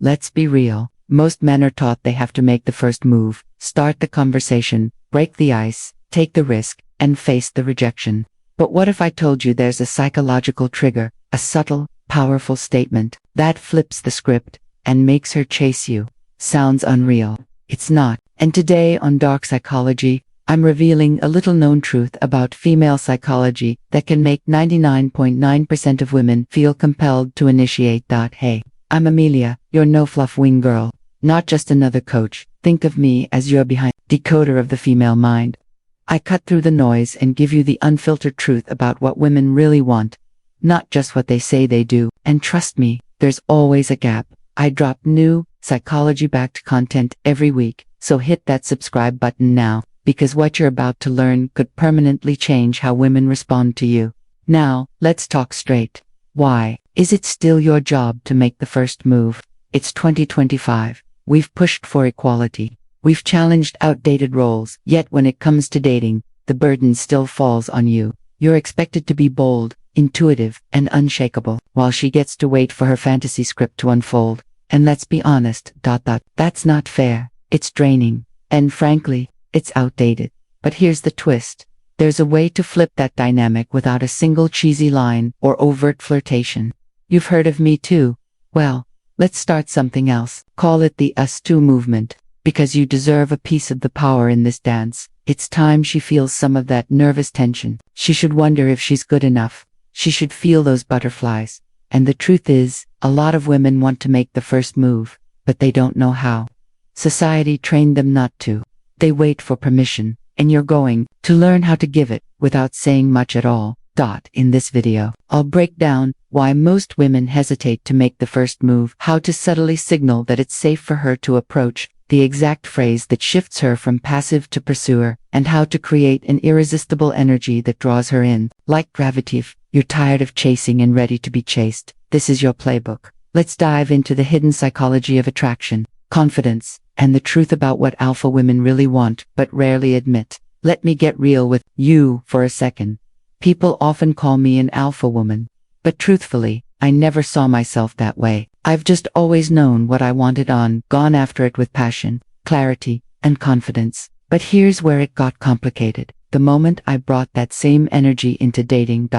Let's be real. Most men are taught they have to make the first move, start the conversation, break the ice, take the risk, and face the rejection. But what if I told you there's a psychological trigger, a subtle, powerful statement, that flips the script and makes her chase you? Sounds unreal. It's not. And today on Dark Psychology, I'm revealing a little-known truth about female psychology that can make 99.9% of women feel compelled to initiate. Hey, I'm Amelia, your no-fluff wing girl. Not just another coach. Think of me as your behind decoder of the female mind. I cut through the noise and give you the unfiltered truth about what women really want, not just what they say they do. And trust me, there's always a gap. I drop new, psychology-backed content every week, so hit that subscribe button now, because what you're about to learn could permanently change how women respond to you. Now, let's talk straight. Why is it still your job to make the first move? It's 2025. We've pushed for equality. We've challenged outdated roles, yet when it comes to dating, the burden still falls on you. You're expected to be bold, intuitive, and unshakable, while she gets to wait for her fantasy script to unfold. And let's be honest, that's not fair. It's draining. And frankly, it's outdated. But here's the twist. There's a way to flip that dynamic without a single cheesy line or overt flirtation. You've heard of Me Too? Well, let's start something else. Call it the Us Too movement. Because you deserve a piece of the power in this dance. It's time she feels some of that nervous tension. She should wonder if she's good enough. She should feel those butterflies. And the truth is, a lot of women want to make the first move, but they don't know how. Society trained them not to. They wait for permission, and you're going to learn how to give it without saying much at all. In this video, I'll break down why most women hesitate to make the first move, how to subtly signal that it's safe for her to approach, the exact phrase that shifts her from passive to pursuer, and how to create an irresistible energy that draws her in. Like gravity, if you're tired of chasing and ready to be chased, this is your playbook. Let's dive into the hidden psychology of attraction, confidence, and the truth about what alpha women really want but rarely admit. Let me get real with you for a second. People often call me an alpha woman, but truthfully, I never saw myself that way. I've just always known what I wanted gone after it with passion, clarity, and confidence. But here's where it got complicated. The moment I brought that same energy into dating,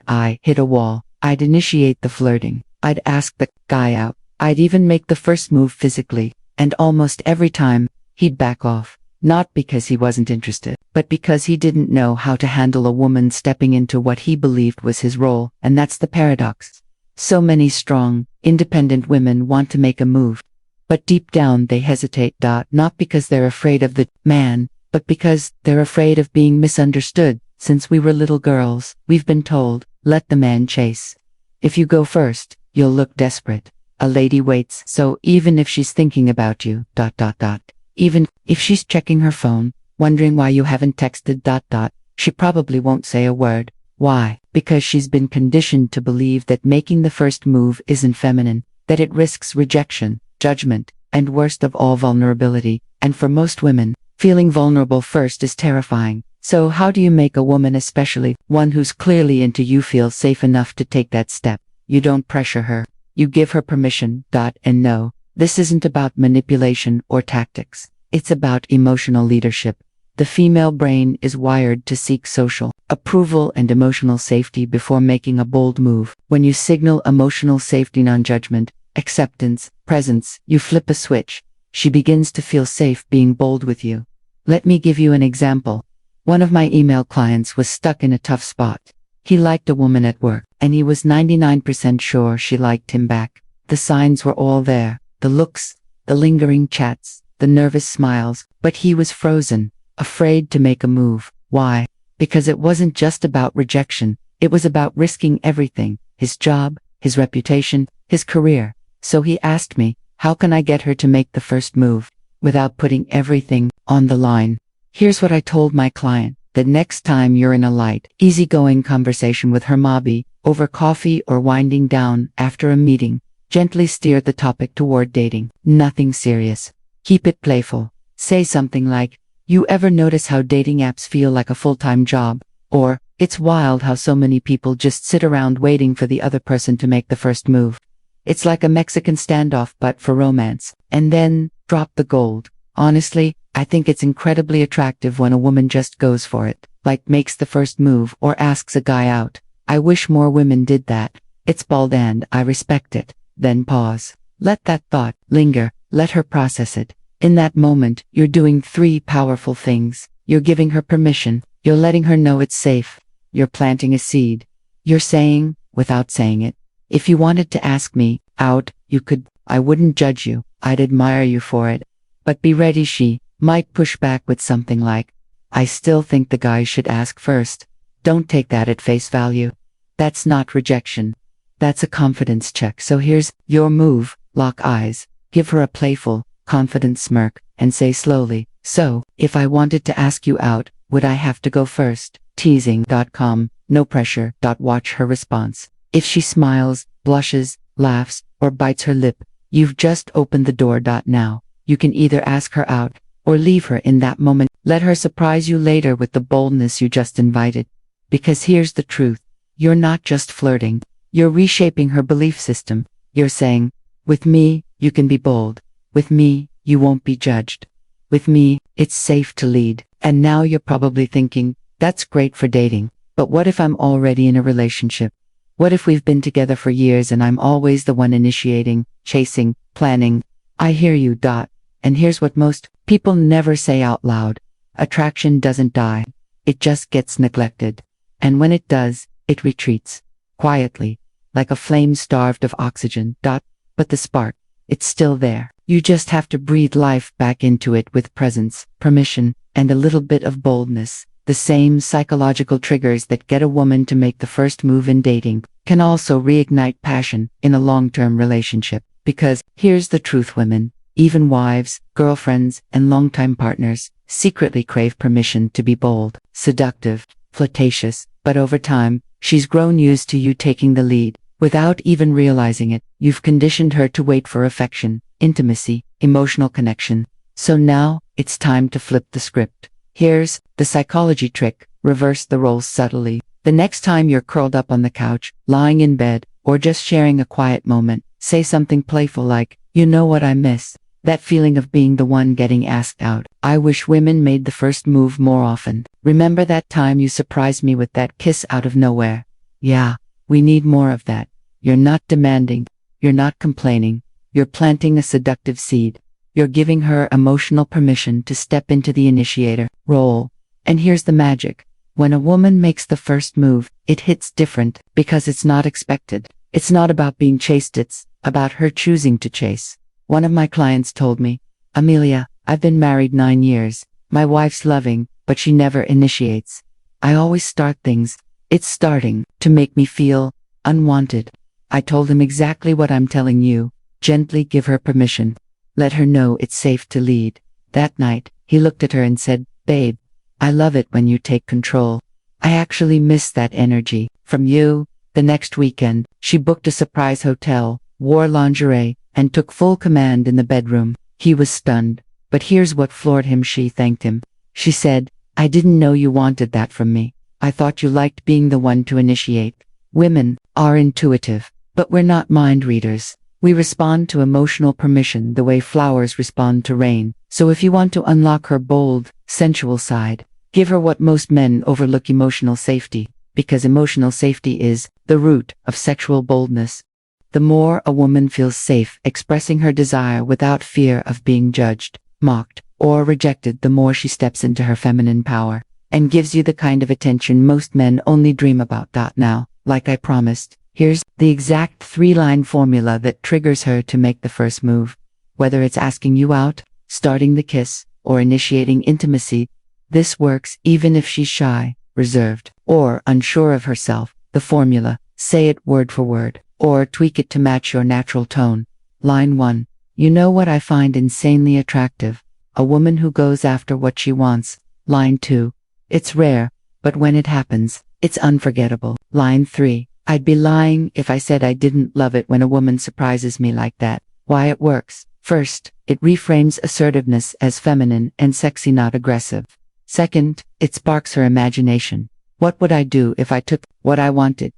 I hit a wall. I'd initiate the flirting. I'd ask the guy out. I'd even make the first move physically. And almost every time, he'd back off. Not because he wasn't interested, but because he didn't know how to handle a woman stepping into what he believed was his role. And that's the paradox. So many strong, independent women want to make a move, but deep down they hesitate. Not because they're afraid of the man, but because they're afraid of being misunderstood. Since we were little girls, we've been told, let the man chase. If you go first, you'll look desperate. A lady waits, so even if she's thinking about you, even if she's checking her phone, wondering why you haven't texted, she probably won't say a word. Why? Because she's been conditioned to believe that making the first move isn't feminine, that it risks rejection, judgment, and worst of all, vulnerability. And for most women, feeling vulnerable first is terrifying. So how do you make a woman, especially one who's clearly into you, feel safe enough to take that step? You don't pressure her. You give her permission. And no, this isn't about manipulation or tactics. It's about emotional leadership. The female brain is wired to seek social approval and emotional safety before making a bold move. When you signal emotional safety, non-judgment, acceptance, presence, you flip a switch. She begins to feel safe being bold with you. Let me give you an example. One of my email clients was stuck in a tough spot. He liked a woman at work, and he was 99% sure she liked him back. The signs were all there. The looks, the lingering chats, the nervous smiles, but he was frozen, afraid to make a move. Why? Because it wasn't just about rejection. It was about risking everything, his job, his reputation, his career. So he asked me, how can I get her to make the first move without putting everything on the line? Here's what I told my client. The next time you're in a light, easygoing conversation with her mobby, over coffee or winding down after a meeting, gently steer the topic toward dating. Nothing serious. Keep it playful. Say something like, you ever notice how dating apps feel like a full-time job? Or, it's wild how so many people just sit around waiting for the other person to make the first move. It's like a Mexican standoff but for romance. And then, drop the gold. Honestly, I think it's incredibly attractive when a woman just goes for it, like makes the first move or asks a guy out. I wish more women did that. It's bold and I respect it. Then pause. Let that thought linger. Let her process it. In that moment, you're doing three powerful things. You're giving her permission. You're letting her know it's safe. You're planting a seed. You're saying, without saying it, if you wanted to ask me out, you could. I wouldn't judge you. I'd admire you for it. But be ready, she might push back with something like, I still think the guy should ask first. Don't take that at face value. That's not rejection. That's a confidence check. So here's your move. Lock eyes. Give her a playful, confident smirk, and say slowly, so, if I wanted to ask you out, would I have to go first? Teasing.com. No pressure. Watch her response. If she smiles, blushes, laughs, or bites her lip, you've just opened the door. Now, you can either ask her out, or leave her in that moment. Let her surprise you later with the boldness you just invited. Because here's the truth. You're not just flirting. You're reshaping her belief system. You're saying, with me, you can be bold. With me, you won't be judged. With me, it's safe to lead. And now you're probably thinking, that's great for dating. But what if I'm already in a relationship? What if we've been together for years and I'm always the one initiating, chasing, planning? I hear you. And here's what most people never say out loud. Attraction doesn't die. It just gets neglected. And when it does, it retreats. Quietly. Like a flame starved of oxygen. But the spark, it's still there. You just have to breathe life back into it with presence, permission, and a little bit of boldness. The same psychological triggers that get a woman to make the first move in dating can also reignite passion in a long-term relationship. Because, here's the truth, women, even wives, girlfriends, and longtime partners, secretly crave permission to be bold, seductive, flirtatious, but over time, she's grown used to you taking the lead. Without even realizing it, you've conditioned her to wait for affection, intimacy, emotional connection. So now, it's time to flip the script. Here's the psychology trick. Reverse the roles subtly. The next time you're curled up on the couch, lying in bed, or just sharing a quiet moment, say something playful like, you know what I miss? That feeling of being the one getting asked out. I wish women made the first move more often. Remember that time you surprised me with that kiss out of nowhere? Yeah, we need more of that. You're not demanding. You're not complaining. You're planting a seductive seed. You're giving her emotional permission to step into the initiator role. And here's the magic. When a woman makes the first move, it hits different because it's not expected. It's not about being chased, it's about her choosing to chase. One of my clients told me, Amelia, I've been married 9 years. My wife's loving, but she never initiates. I always start things. It's starting to make me feel unwanted. I told him exactly what I'm telling you. Gently give her permission. Let her know it's safe to lead. That night, he looked at her and said, babe, I love it when you take control. I actually miss that energy from you. The next weekend, she booked a surprise hotel, wore lingerie, and took full command in the bedroom. He was stunned. But here's what floored him. She thanked him. She said, I didn't know you wanted that from me. I thought you liked being the one to initiate. Women are intuitive, but we're not mind readers. We respond to emotional permission the way flowers respond to rain. So if you want to unlock her bold, sensual side, give her what most men overlook: emotional safety, because emotional safety is the root of sexual boldness. The more a woman feels safe expressing her desire without fear of being judged, mocked, or rejected, the more she steps into her feminine power and gives you the kind of attention most men only dream about. Now, like I promised, here's the exact 3-line formula that triggers her to make the first move. Whether it's asking you out, starting the kiss, or initiating intimacy, this works even if she's shy, reserved, or unsure of herself. The formula: say it word for word, or tweak it to match your natural tone. Line 1. You know what I find insanely attractive? A woman who goes after what she wants. Line 2. It's rare, but when it happens, it's unforgettable. Line 3. I'd be lying if I said I didn't love it when a woman surprises me like that. Why it works. First, it reframes assertiveness as feminine and sexy, not aggressive. Second, it sparks her imagination. What would I do if I took what I wanted?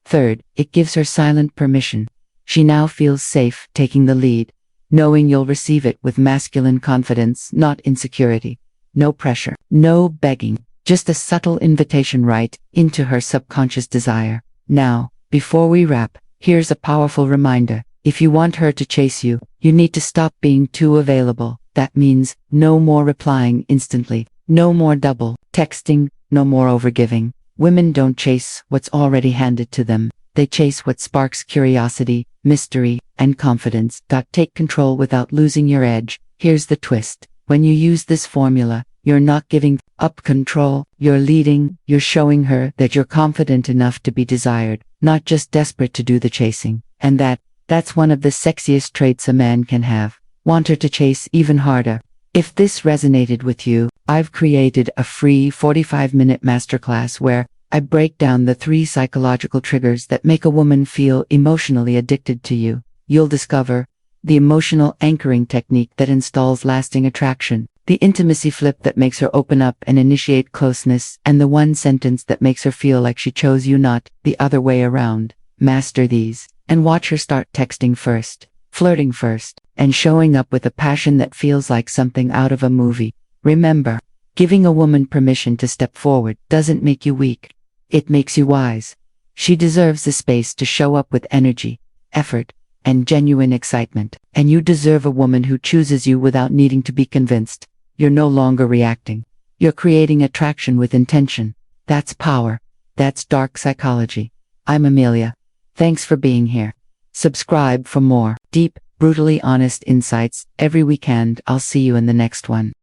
Third, it gives her silent permission. She now feels safe taking the lead, knowing you'll receive it with masculine confidence, not insecurity. No pressure, no begging, just a subtle invitation right into her subconscious desire. Now, before we wrap, here's a powerful reminder. If you want her to chase you, you need to stop being too available. That means no more replying instantly, no more double texting, no more overgiving. Women don't chase what's already handed to them. They chase what sparks curiosity, mystery, and confidence. Take control without losing your edge. Here's the twist. When you use this formula, you're not giving up control, you're leading, you're showing her that you're confident enough to be desired, not just desperate to do the chasing. And that's one of the sexiest traits a man can have. Want her to chase even harder. If this resonated with you, I've created a free 45-minute masterclass where I break down the 3 psychological triggers that make a woman feel emotionally addicted to you. You'll discover the emotional anchoring technique that installs lasting attraction, the intimacy flip that makes her open up and initiate closeness, and the one sentence that makes her feel like she chose you, not the other way around. Master these, and watch her start texting first, flirting first, and showing up with a passion that feels like something out of a movie. Remember, giving a woman permission to step forward doesn't make you weak. It makes you wise. She deserves the space to show up with energy, effort, and genuine excitement. And you deserve a woman who chooses you without needing to be convinced. You're no longer reacting. You're creating attraction with intention. That's power. That's dark psychology. I'm Amelia. Thanks for being here. Subscribe for more deep, brutally honest insights every weekend. I'll see you in the next one.